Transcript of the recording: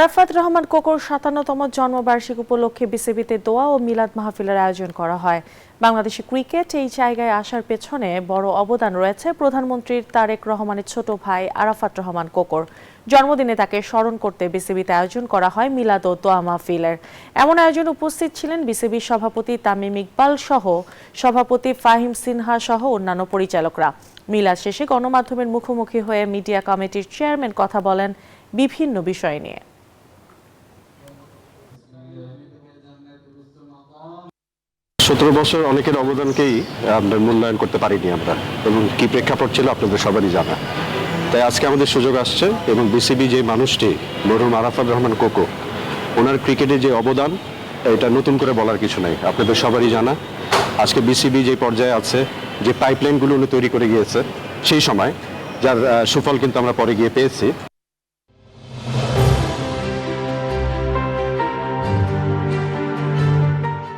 আরাফাত রহমান কোকোর ৫৭তম জন্মবার্ষিকী উপলক্ষে বিসিবিতে দোয়া ও মিলাদ মাহফিলের আয়োজন করা হয়। বাংলাদেশি ক্রিকেট এই জায়গায় আসার পেছনে বড় অবদান রয়েছে প্রধানমন্ত্রী তারেক রহমানের ছোট ভাই আরাফাত রহমান কোকোর। জন্মদিনে তাকে স্মরণ করতে বিসিবিতে আয়োজন করা হয় মিলাদ ও দোয়া মাহফিলের। এমন আয়োজনে উপস্থিত ছিলেন বিসিবির সভাপতি তামিম ইকবাল সহ সভাপতি ফাহিম সিনহা সহ অন্যান্য পরিচালকরা। মিলাদ শেষে গণমাধ্যমের মুখোমুখি হয়ে মিডিয়া কমিটির চেয়ারম্যান কথা বলেন বিভিন্ন বিষয় নিয়ে। ১৭ বছর অনেকের অবদানকেই আমরা মূল্যায়ন করতে পারিনি আমরা, এবং কি প্রেক্ষাপট ছিল আপনাদের সবারই জানা। তাই আজকে আমাদের সুযোগ আসছে এবং বিসিবি যে মানুষটি মরহুম আরাফাত রহমান কোকো, ওনার ক্রিকেটের যে অবদান, এটা নতুন করে বলার কিছু নেই, আপনাদের সবারই জানা। আজকে বিসিবি যে পর্যায়ে আছে, যে পাইপলাইনগুলো উনি তৈরি করে গিয়েছে সেই সময়, যার সুফল কিন্তু আমরা পরে গিয়ে পেয়েছি।